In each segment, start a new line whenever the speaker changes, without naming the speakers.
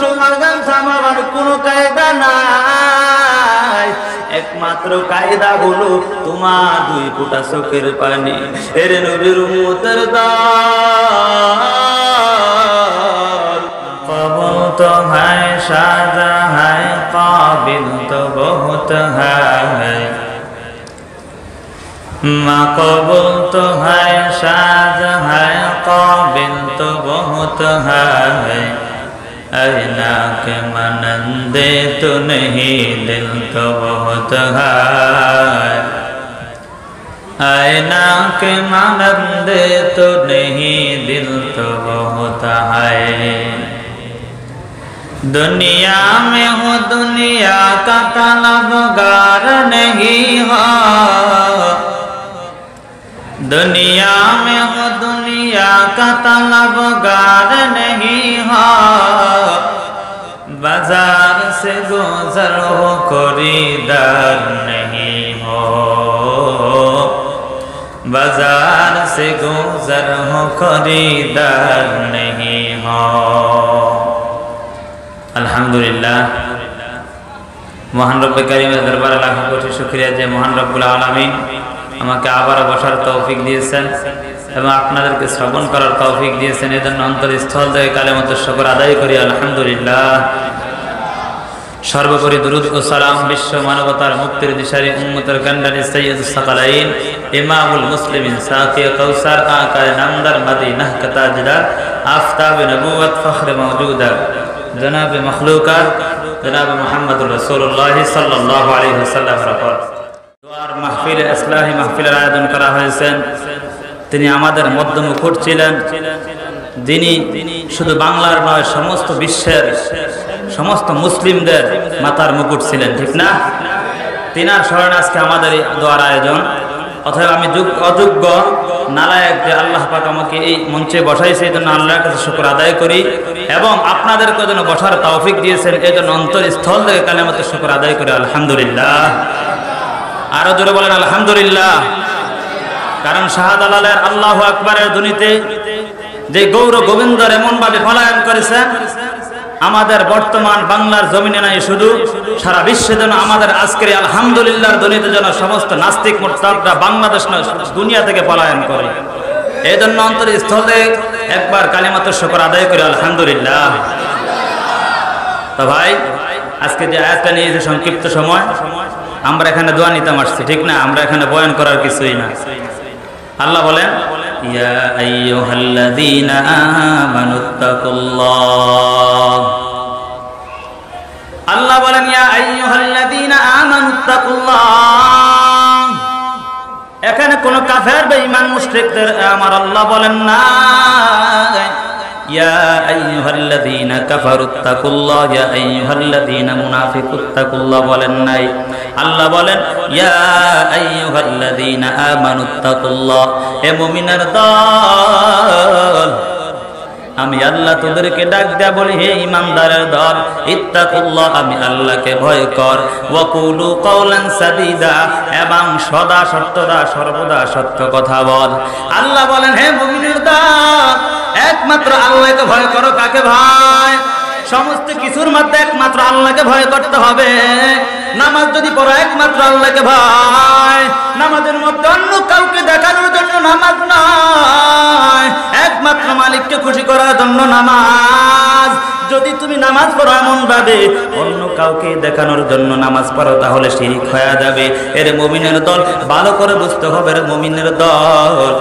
সমাধান থামাবার কোনো কায়দা নাই। একমাত্র কায়দা হলো তোমার দুই ফোঁটা চোখের পানি। এর নবীর উম্মতের দল, কবুল তো হ্যায় সাজা হ্যায়, কাবিল তো বহুত হ্যায়, मक़बूल तो है शाद है, काबिल तो बहुत है, ऐना के मनंदे तो नहीं दिल तो बहुत है, ऐना के मनंदे तो नहीं दिल तो बहुत है। दुनिया में हो दुनिया का तलबगार नहीं हो, दुनिया में हो दुनिया का तलबगार नहीं हो, बाजार से गुजर हो खरीदार नहीं हो, बाजार से गुजर हो खरीदार नहीं हो। अल्हम्दुलिल्लाह, महान रब्बे करीमेर दरबारे लाखो कोटी शुक्रिया जे महान रब्बुल आलामीन আমাকে আবার বসার তৌফিক দিয়েছেন এবং আপনাদেরকে শ্রবণ করার তৌফিক দিয়েছেন। এজন্য অন্তরস্থল থেকে কালেমাতুশ শুকর আদায় করি আলহামদুলিল্লাহ। সর্বোপরি দুরূদ ও সালাম বিশ্ব মানবতার মুক্তির দিশারি উম্মতের কান্ডারি সৈয়দুস সাকালাইন ইমামুল মুসলিমিন সাকিয়ে কাউসার আকায়ে নামদার মদিনাহ কা তাজদার আফতাবে নবুয়ত ফখরে মওজুদা জনাবে মখলুকাত জনাবে মুহাম্মদুর রাসূলুল্লাহ সাল্লাল্লাহু আলাইহি ওয়াসাল্লামের উপর দোয়ার মাহফিল ইসলাহি মাহফিলের আয়োজন করা হয়েছে। তিনি আমাদের মধ্যমুকুট ছিলেন, যিনি শুধু বাংলার নয় সমস্ত বিশ্বের সমস্ত মুসলিমদের মাথার মুকুট ছিলেন, ঠিক না? তিনার স্মরণে আজকে আমাদের এই দোয়ার আয়োজন। অথবা আমি অযোগ্য নালায়েক যে আল্লাহ পাক আমাকে এই মঞ্চে বসাইছে, এই জন্য আল্লাহর কাছে শুকর আদায় করি এবং আপনাদেরকে যেন বসার তৌফিক দিয়েছেন এই জন্য অন্তরস্থল থেকে কালেমাতুশ শুকর আদায় করি আলহামদুলিল্লাহ। আরো জোরে বলেন আলহামদুলিল্লাহ। কারণ শাহজালালের আল্লাহু আকবারের ধ্বনিতে যে গৌর গোবিন্দর এমন ভাবে পলায়ন করেছে, আমাদের বর্তমান বাংলার জমিনে নাই শুধু সারা বিশ্বে যেন আমাদের আজকের আলহামদুলিল্লাহর ধ্বনিতে যেন সমস্ত নাস্তিক মুরতাদরা বাংলাদেশ নয় দুনিয়া থেকে পলায়ন করে। এই জন্য অন্তরস্থলে একবার কালিমাতুশ শুকর আদায় করে আলহামদুলিল্লাহ। তো ভাই, আজকে যে আয়াতটা নিয়ে যে সংক্ষিপ্ত সময় আমরা এখানে দোয়া নিতে আসছি, ঠিক না? আমরা এখানে বয়ান করার কিছুই না। আল্লাহ বলেন ইয়া আইয়ুহাল্লাযীনা আমানুত্তাকুল্লাহ, আল্লাহ বলেন ইয়া আইয়ুহাল্লাযীনা আমানুত্তাকুল্লাহ। এখানে কোন কাফের বেঈমান মুশরিকদের আমার আল্লাহ বলেন না ইয়া আইয়ুহাল্লাযীনা কাফারুত্তাকুল্লাহ, ইয়া আইয়ুহাল্লাযীনা মুনাফিকুত্তাকুল্লাহ বলেন নাই। আল্লাহ বলেন ইয়া আইয়ুহাল্লাযীনা আমানুত্তাকুল্লাহ, হে মুমিনের দল, আমি আল্লাহ তোদেরকে ডাক দেয়া বলি হে ইমানদারের দল, ইত্তাকুল্লাহ, আমি আল্লাহকে ভয় কর, ওয়া কুলু কাওলান সাদীদা, এবং সদা সত্যদা সর্বদা সত্য কথা বল। আল্লাহ বলেন হে মুমিনের দল, একমাত্র আল্লাহকে ভয় করো। কাকে ভয়? সমস্ত কিছুর মধ্যে একমাত্র আল্লাহকে ভয় করতে হবে। নামাজ যদি পড়ো একমাত্র আল্লাহকে ভয়। নামাজের মধ্যে অন্য কাউকে দেখানোর জন্য নামাজ নয়, একমাত্র মালিককে খুশি করার জন্য নামাজ। যদি তুমি নামাজ পড়ো এমন ভাবে অন্য কাউকে দেখানোর জন্য নামাজ পড়ো, তাহলে শিরক হয়ে যাবে। এর মুমিনের দল, ভালো করে বুঝতে হবে রে মুমিনের দল,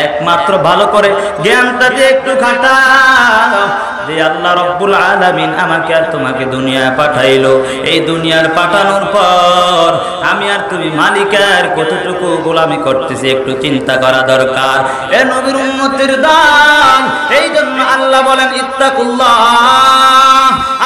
একমাত্র ভালো করে জ্ঞানটা দিয়ে একটু খাটাও যে আল্লাহ রব্বুল আলামিন আমাকে আর তোমাকে দুনিয়ায় পাঠাইলো। এই দুনিয়ার পাঠানোর পর আমি আর তুমি মালিকের কতটুকু গোলামি করতেছি একটু চিন্তা করা দরকার। এ নবীর উম্মতের দল, এই জন্য আল্লাহ বলেন ইত্তাকুল্লাহ,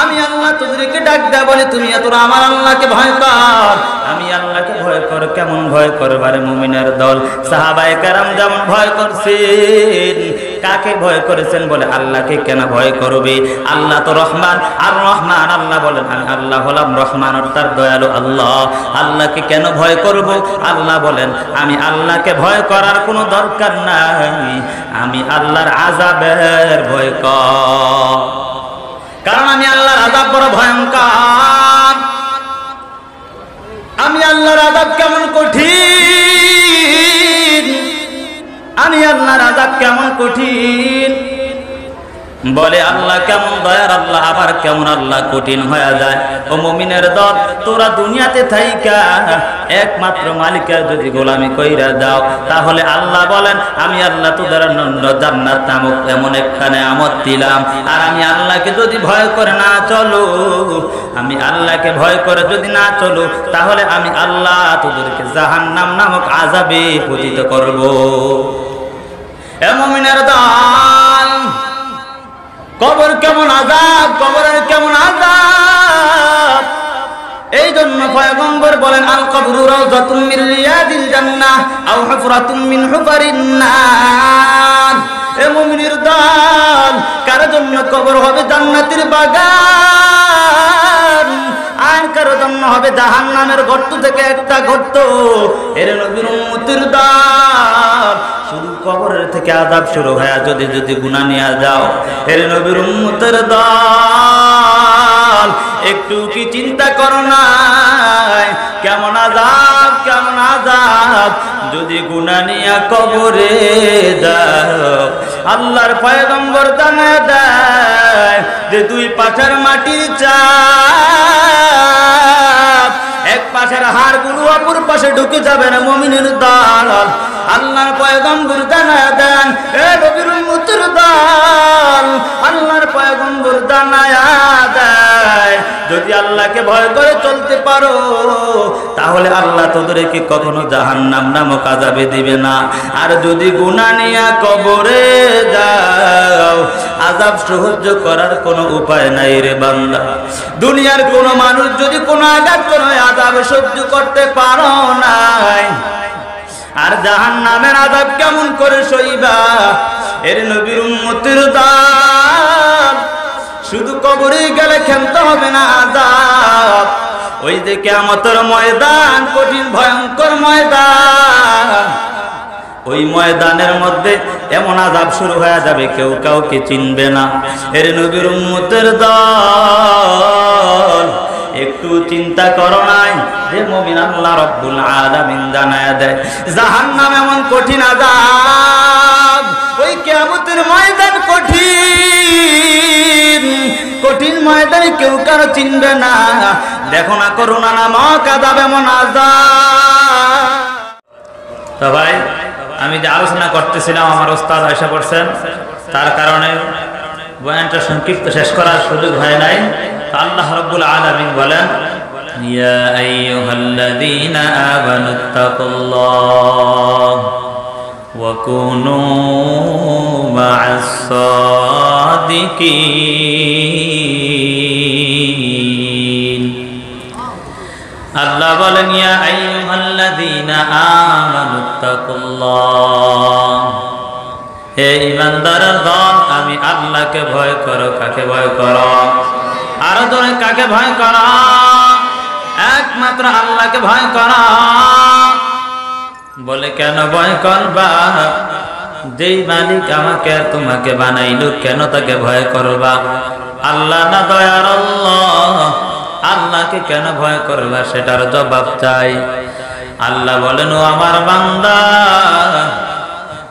আমি আল্লাহ তোদেরকে ডাক দেয়া বলে তুমি তোরা আমার আল্লাহকে ভয় কর। আমি আল্লাহকে ভয় কর। কেমন ভয় করবারে মুমিনের দল? সাহাবায়ে কেরাম যেমন ভয় করছেন, কাকে ভয় করেছেন? বলে আল্লাহকে। কেন ভয় করবে? আল্লাহ তো রহমান, আর রহমান আল্লাহ বলেন আমি আল্লাহ হলাম রহমান অর্থাৎ দয়ালু আল্লাহ। আল্লাহকে কেন ভয় করব? আল্লাহ বলেন আমি আল্লাহকে ভয় করার কোনো দরকার নাই, আমি আল্লাহর আযাবের ভয় কর। কারণ আমি আল্লাহ কঠিন। বলে আল্লাহ কেমন দয়ার আল্লাহ, আবার কেমন আল্লাহ কঠিন হয়ে যায়। ও মুমিনের দল, তোরা দুনিয়াতে থাইকা একমাত্র মালিকের যদি গোলামি কইরা দাও, তাহলে আল্লাহ বলেন আমি আল্লাহ তোদের জান্নাত নামক এমন একটা নেয়ামত দিলাম। আর আমি আল্লাহকে যদি ভয় করে না চলো, আমি আল্লাহকে ভয় করে যদি না চলো, তাহলে আমি আল্লাহ তোদেরকে জাহান্নাম নামক আযাবে পতিত করব। এ মুমিনের দল, কবর কেমন আযাব, কবরের কেমন আযাব। এই জন্য পয়গম্বর বলেন আল কবরু রাউযাতুম মির রিয়াদিল জান্নাহ আও হুফরাতুম মিন হুফারিন নার। এ মুমিনের দল, কার জন্য কবর হবে জান্নাতের বাগান, আর কার জন্য হবে জাহান্নামের গর্ত থেকে একটা গর্ত। এর নবীর উম্মতের দল, শুরু কবরের থেকে আযাব শুরু হয় যদি যদি গুনাহ নিয়ে যাও। এর নবীর উম্মতের দল, একটু কি চিন্তা করো না কেমন আযাব, কেমন আযাব যদি গুনাহ নিয়ে কবরে যাও। আল্লাহর পয়গম্বর জানায় দেয় যে দুই পাশের মাটির চাপ, এক পাশের হাড়গুলো অপর পাশে ঢুকে যাবে না মুমিনের দল। আল্লাহর পয়গম্বর জানায় দেন, এ নবীর উম্মতের দল, আল্লাহর পয়গম্বর জানায় দেয় যদি আল্লাহকে ভয় করে চলতে পারো, তাহলে আল্লাহ তোদেরকে কখনো জাহান্নাম নামক আযাবে দিবে না। আর যদি গুনাহ নিয়ে কবরে যাও, আযাব সহ্য করার কোনো উপায় নাই রে বান্দা। দুনিয়ার কোন মানুষ যদি কোনো আঘাত করে আযাব সহ্য করতে পারো নাই, আর জাহান্নামের আযাব কেমন করে সইবা। এর নবীর উম্মতের দল, শুধু কবরে গেলে খেলতে হবে না আযাব, ওই যে কিয়ামতের ময়দান, কঠিন ভয়ঙ্কর ময়দান, ওই ময়দানের মধ্যে এমন আযাব শুরু হয়ে যাবে কেউ কাউকে চিনবে না। এর নবীর উম্মতের দল, একটু চিন্তা করো নাই যে মুমিন আল্লাহ রাব্বুল আলামিন জানায়া দেয় জাহান্নাম এমন কঠিন আযাব, ওই কিয়ামতের ময়দান কঠিন, কঠিন ময়দানে কেউ কারো চিনবে না। দেখো না করুণা নামক আযাব এমন আযাব। তো ভাই, আমি যে আলোচনা করতেছিলাম আমার ওস্তাদ আয়েশা পড়ছেন, তার কারণে বয়ানটা সংক্ষিপ্ত শেষ করার সুযোগ হয় নাই। আল্লাহ রাব্বুল আলামিন বলেন, ইয়া আইয়ুহাল্লাযীনা আমানুত্তাকুল্লাহ ওয়া কুনু মা'আস সাদিকিন। আল্লাহ বলেন, ইয়া আইয়ুহাল্লাযীনা আমানুত্তাকুল্লাহ, হে ঈমানদারের দল, আমি আল্লাহকে ভয় করো। কাকে ভয় করো? আরো ধরে কাকে ভয় করো? একমাত্র আল্লাহকে ভয় করো। বলে কেন ভয় করবা? যেই মালিক আমাকে তোমাকে বানাইলো, কেন তাকে ভয় করবা? আল্লাহ না দয়ার আল্লাহ, আল্লাহকে কেন ভয় করবা সেটার জবাব চাই। আল্লাহ বলেন, ও আমার বান্দা,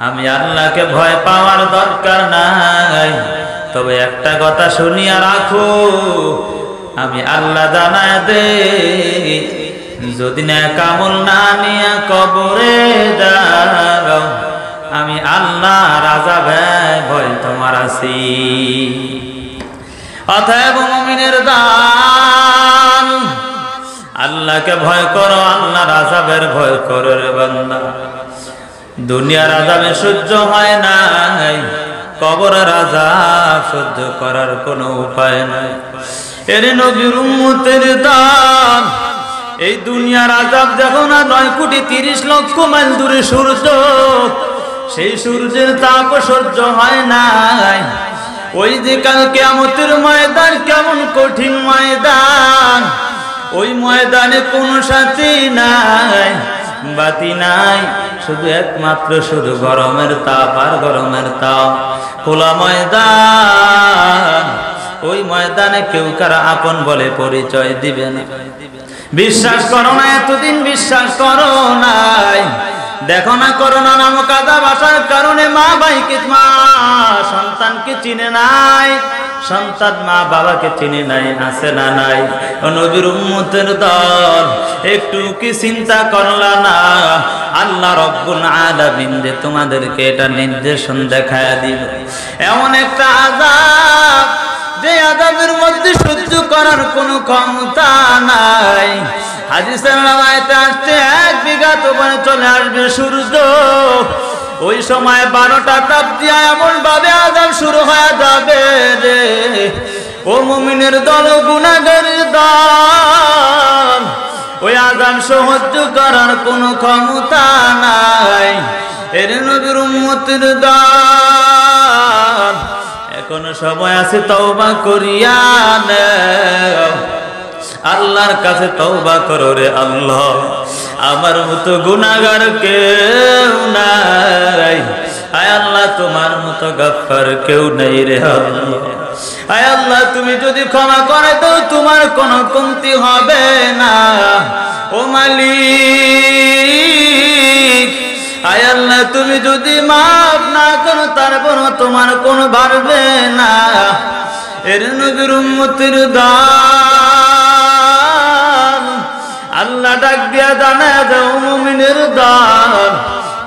আমি আল্লাহকে ভয় পাওয়ার দরকার নাই, তবে একটা কথা শুনিয়া রাখো, আমি আল্লাহ জানায় দে, যদি নেক আমল না নিয়া কবরে যাও, আমি আল্লাহর আযাবে ভয় তোমার আছি। অতএব মুমিনের দল, আল্লাহকে ভয় করো, আল্লাহর আযাবের ভয় করো রে বান্দা। দুনিয়ার আযাবে সহ্য হয় নাই, কবরের আযাব সহ্য করার কোনো উপায় নাই। এর নবীর উম্মতের দল, এই দুনিয়ার আযাব যখন 9,30,00,000 মাইল দূরে সূর্য, সেই সূর্যের তাপ সহ্য হয় নাই। ওই যে কাল কিয়ামতের ময়দান কেমন কঠিন ময়দান, ওই ময়দানে কোনো সাথী নাই, বাতি নাই, শুধু একমাত্র শুধু গরমের তাপ আর গরমের তাপ। খোলা ময়দান, ওই ময়দানে কেউ কারা আপন বলে পরিচয় দিবে না। বিশ্বাস করো না, এতদিন বিশ্বাস করো নাই, দেখো না করোনা নামক আযাব আসার কারণে মা ভাইকে মা সন্তানকে চিনে নাই, সন্তান মা বাবাকে চিনে নাই, আছে না নাই? ও নবীর উম্মতের দল, একটু কি চিন্তা করলা না? আল্লাহ রব্বুল আলামিন যে তোমাদেরকে এটা নির্দেশন দেখায়া দিল, এমন একটা আযাব যে আযাবের মধ্যে সহ্য করার কোনো ক্ষমতা নাই। হাদিসের রাওয়ায়াতে আসছে 1 বিঘা উপরে চলে আসবে সূর্য, ওই সময় 12টা তাপ দিয়া এমন ভাবে আযাব শুরু হয়ে যাবে রে। ও মুমিনের দল, গুনাহগারের দল, ওই আযাব সহ্য করার কোনো ক্ষমতা নাই। এর নবীর উম্মতের দল, এখনো সময় আছে, তওবা করিয়া নাও, আল্লাহর কাছে তওবা করো রে। আল্লাহ, আমার মতো গুনাহগার কেউ নাই, আয় আল্লাহ তোমার মতো গফফার কেউ নাই রে আল্লাহ। আয় আল্লাহ, তুমি যদি ক্ষমা করে দাও তোমার কোনো কমতি হবে না। ও মালিক, আয় আল্লাহ, তুমি যদি মাফ না করো তারপরও তোমার কোনো বাড়বে না। এর নবীর উম্মতের দল, আল্লাহ ডাক দিয়া জানায় দাও মুমিনের দল,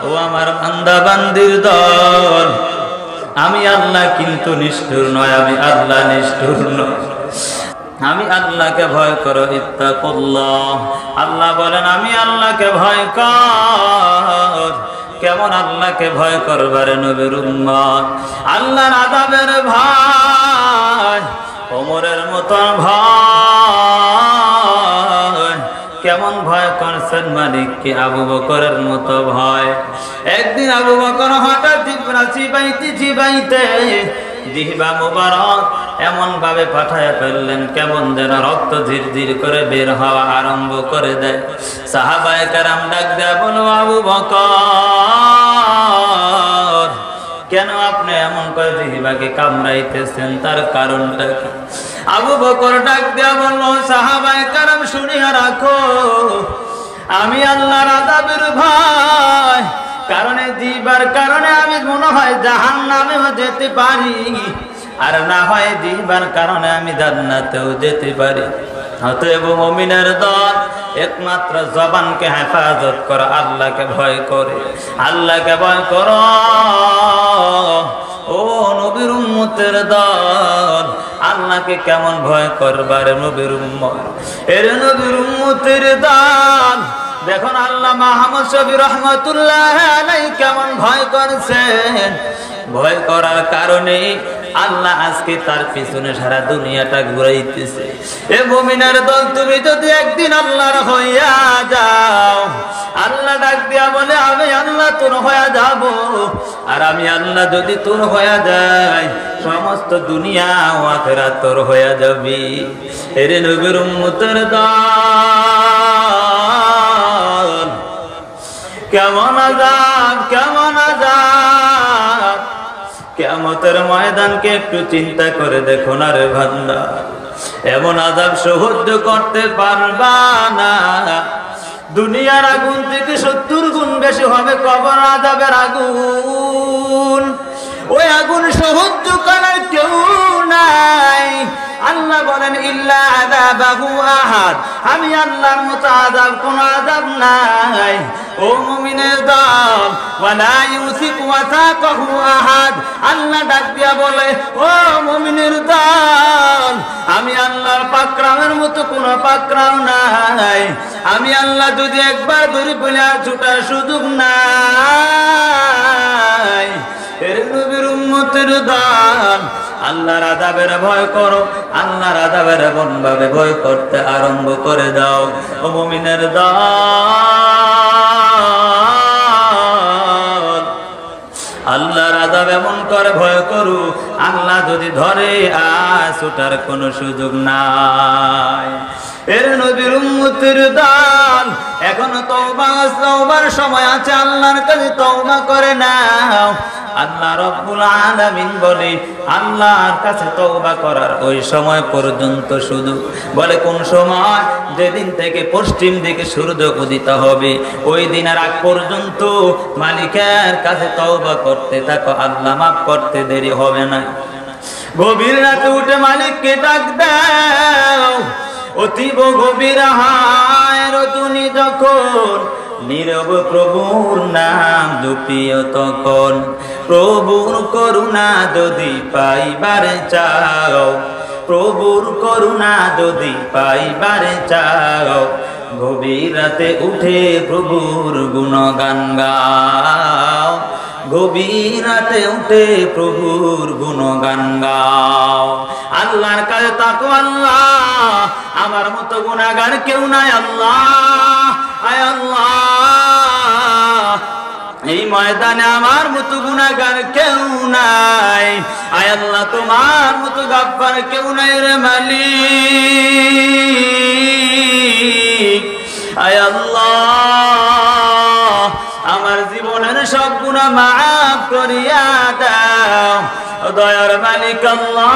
ও আমার বান্দা বান্দির দল, আমি আল্লাহ কিন্তু নিষ্ঠুর নয়, আমি আল্লাহ নিষ্ঠুর নয়, আমি আল্লাহকে ভয় করো। ইত্তাকুল্লাহ, আল্লাহ বলেন আমি আল্লাহকে ভয় কর। কেমন আল্লাহকে ভয় করবারে নবীর উম্মত? আল্লাহর আযাবের ভয়, ওমরের মতো ভয়। কেমন ভয় করছেন মালিককে? আবু বকরের মতো ভয়। একদিন আবু বকর হঠাৎ চিবাইতে জিহ্বা মুবারক এমন ভাবে পাঠায় ফেললেন, কেমন যেন রক্ত ঝিরঝির করে বের হওয়া আরম্ভ করে দেয়। সাহাবায়ে কেরাম ডাক দেয়া বলো, আবু বকর, কেন আপনি এমন করে জিহ্বাকে কামড়াইতেছেন? তার কারণটা কি? আবু বকর ডাক দেয়া বলল, সাহাবায়ে কেরাম শুনিয়া রাখো, আমি আল্লাহর আযাবের ভয় কারণে, জিহ্বার কারণে আমি মনে হয় জাহান্নামেও যেতে পারি, আর না হয় জিহ্বার কারণে আমি জান্নাতেও যেতে পারি। অতএব মুমিনের দল, একমাত্র জবানকে হেফাজত করা, আল্লাহকে ভয় করে, আল্লাহকে ভয় করো। ও নবীর উম্মতের দল, আল্লাহকে কেমন ভয় করবার নবীর উম্মত? এর নবীর উম্মতের দল, দেখুন আল্লাহ মুহাম্মদ শফি রহমাতুল্লাহ আলাইহি কেমন ভয় করছেন। ভয় করার কারণে আল্লাহ আজকে তার পিছনে সারা দুনিয়াটা ঘুরাইতেছে। এ মুমিনের দল, তুমি যদি একদিন আল্লাহর হইয়া যাও, আল্লাহ ডাক দিয়া বলে আমি আল্লাহ তোর হইয়া যাব, আর আমি আল্লাহ যদি তোর হইয়া যাই, সমস্ত দুনিয়া ও আখিরাত তোর হইয়া যাবি। এর নবীর উম্মতের দল, কেমন আযাব, কেমন আযাব! কিয়ামতের ময়দানকে একটু চিন্তা করে দেখো না রে বান্দা, এমন আযাব সহ্য করতে পারবা না। দুনিয়ার আগুন থেকে 70 গুণ বেশি হবে কবর আযাবের আগুন। ওই আগুন সহ্য করার কেউ নাই। আল্লাহ বলেন ইল্লা আযাবাহু আহাদ, আমি আল্লাহর মতো আযাব কোন আযাব নাই। ও মুমিনের দল, ওয়ালা ইউসিক ওয়াসাকাহু আহাদ, আল্লাহ ডাক দিয়া বলে ও মুমিনের দল, আমি আল্লাহর পাকড়াওয়ের মতো কোন পাকড়াও নাই। আমি আল্লাহ যদি একবার ধরে বলে ছুটার সুযোগ নাই। এর নবীর উম্মতের দল, আল্লাহর আযাবের ভয় করো, আল্লাহর আযাবের এমন ভাবে ভয় করতে আরম্ভ করে দাও। ও মুমিনের দল, আল্লাহর আযাব এমন করে ভয় করো, আল্লাহ যদি ধরে আর ছুটার কোনো সুযোগ নাই। এর নবীর উম্মতের দল, বল এখনো তওবার সময় আছে, আল্লাহর কাছে তওবা করে নাও। আল্লাহ রাব্বুল আলামিন বলে আল্লাহর কাছে তওবা করার ওই সময় পর্যন্ত শুধু বলে কোন সময়, যেদিন থেকে পশ্চিম দিকে সূর্য উদিত হবে ওই দিনের আগ পর্যন্ত মালিকের কাছে তওবা করতে থাকো, আল্লাহ মাফ করতে দেরি হবে না। গভীর রাতে উঠে মালিককে ডাক দাও, অতীব গভীর হায় রতুনি যখন নীরব প্রভুর নাম জপিও তখন, প্রভুর করুণা যদি পাইবারে চাও, প্রভুর করুণা যদি পাইবারে চাও, গভীর রাতে উঠে প্রভুর গুণগান গাও, গভীর রাতে উঠে প্রভুর গুণগান গাও। আল্লাহর কাছে তাকো, আল্লাহ আমার মতো গুনাহগার কেউ নাই, আল্লাহ আয় আল্লাহ এই ময়দানে আমার মতো গুনাহগার কেউ নাই, আয় আল্লাহ তোমার মতো গাফফার কেউ নাই রে মালিক, আয় আল্লাহ আমার জীবনের সব গুনাহ মাফ করিয়া দাও, দয়ার মালিক আল্লাহ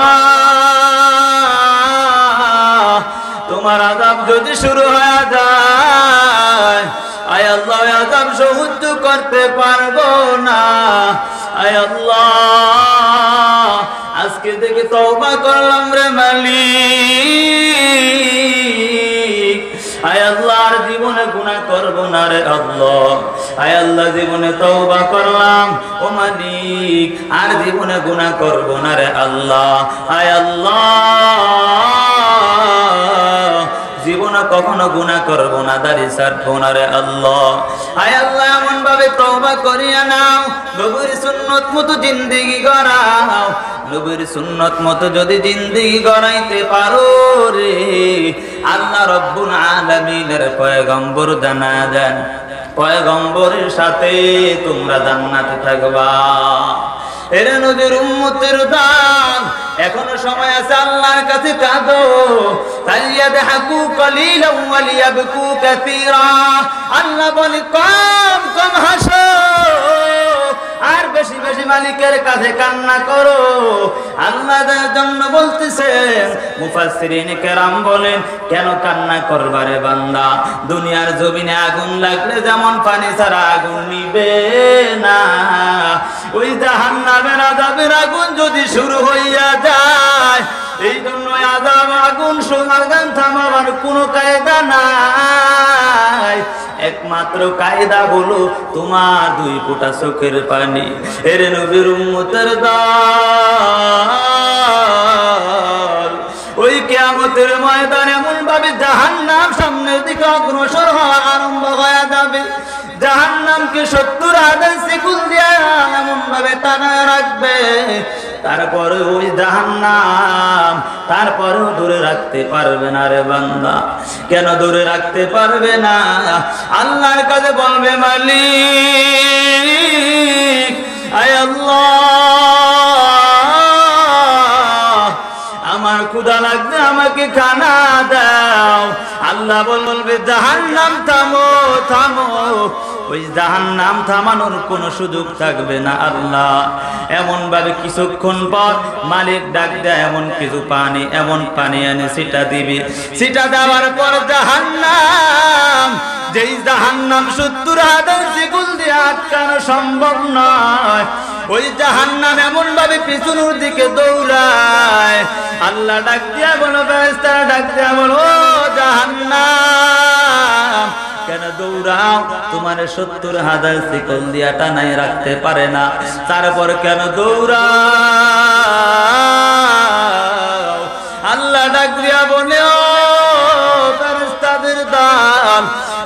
তোমার আযাব যদি শুরু হয়ে যায়, আয় আল্লাহ আযাব সহ্য করতে পারবো না, আয় আল্লাহ আজকে থেকে তওবা করলাম রে মালিক, আয় আল্লাহ আর জীবনে গুনাহ করব না রে আল্লাহ, আয় আল্লাহ জীবনে তওবা করলাম ও মালিক, আর জীবনে গুনাহ করব না রে আল্লাহ, আয় আল্লাহ জীবনে কখনো গুনাহ করব না, দাড়ি ছাড়বো না রে আল্লাহ, আয় আল্লাহ এমন ভাবে তওবা করিয়া নাও, নবীর সুন্নত মতো জিন্দেগি গড়াও, নবীর সুন্নত মতো যদি জিন্দেগি গড়াইতে পারো রে আল্লাহ রব্বুল আলামিনের পয়গম্বর জানা দেন, পয়গম্বরের সাথে তোমরা জান্নাতে থাকবা। এরে নবীর উম্মতের দান এখনো সময় আছে, আল্লাহর কাছে কাঁদো, ফালিয়াদহাকু কলিলান ওয়া লিয়াবকু কাসীরা, আল্লাহ বলে কম কম হাসো আর বেশি বেশি মালিকের কাছে কান্না করো। আল্লাহ তার জন্য বলতেছেন, মুফাসসিরিন কেরাম বলেন কেন কান্না করবারে বান্দা, দুনিয়ার জমিনে আগুন লাগলে যেমন পানি ছাড়া আগুন নিবে না, ওই জাহান্নামের আযাবের আগুন যদি শুরু হইয়া যায়, এই জন্য আযাব আগুন সমাধান থামাবার কোনো কায়দা নাই, একমাত্র কায়দা হলো তোমার দুই ফোঁটা চোখের পানি। এর নবীর উম্মতের দল ওই কিয়ামতের ময়দানে এমন ভাবে জাহান্নাম সামনের দিকে অগ্রসর হওয়া আরম্ভ হয়ে যাবে, জাহান্নামকে 70,000 শিকল দিয়ে এমন ভাবে টানা রাখবে, তারপরে ওই জাহান্নাম তারপরেও দূরে রাখতে পারবে না রে বান্দা। কেন দূরে রাখতে পারবে না? আল্লাহর কাছে বলবে, মালিক আয় আল্লাহ আমার ক্ষুধা লাগছে, আমাকে খানা দাও। আল্লাহ বলবে, জাহান্নাম থামো থামো, ওই জাহান্নাম থামানোর কোনো সুযোগ থাকবে না। আল্লাহ এমন ভাবে কিছুক্ষণ পর মালিক ডাক দেয়, এমন কিছু পানি, এমন পানি এনে সেটা দিবি, সেটা দেওয়ার পর জাহান্নাম, যেই জাহান্নাম 70,000 শিকল দিয়ে আটকানো সম্ভব নয়, ওই জাহান্নাম এমন ভাবে পিছনের দিকে দৌড়ায়। আল্লাহ ডাক দিয়া বলো, ফেরেশতারা ডাক দিয়া বলো, ও জাহান্নাম কেন দৌড়াও? তোমার 70,000 শিকল দিয়া টানাই রাখতে পারে না, তারপর কেন দৌড়াও? আল্লাহ ডাক দিয়া বলে, ও ফেরেশতাদের দল,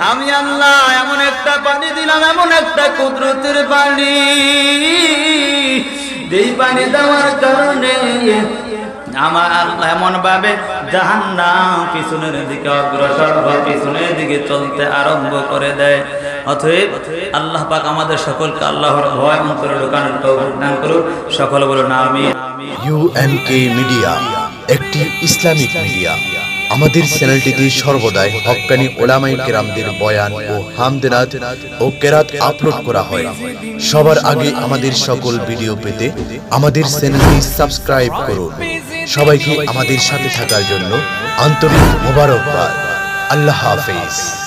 আমি আল্লাহ এমন একটা পানি দিলাম, এমন একটা কুদরতের পানি, যেই পানি দেওয়ার কারণে আমার আল্লাহ এমন ভাবে জাহান্নাম পিছনের দিকে অগ্রসর বা পিছনের দিকে চলতে আরম্ভ করে দেয়। অতএব আল্লাহ পাক আমাদের সকলকে আল্লাহর ভয় অন্তরে ঢোকানোর তৌফিক দান করুন। সকলে বলুন আমিন।
UNK মিডিয়া, একটি ইসলামিক মিডিয়া। আমাদের চ্যানেলটিতে সর্বদাই হক্কানি উলামায়ে কেরামদের বয়ান ও হামদনাত ও কেরাত আপলোড করা হয়। সবার আগে আমাদের সকল ভিডিও পেতে আমাদের চ্যানেলটি সাবস্ক্রাইব করুন। সবাইকে আমাদের সাথে থাকার জন্য আন্তরিক মোবারকবাদ। আল্লাহ হাফেজ।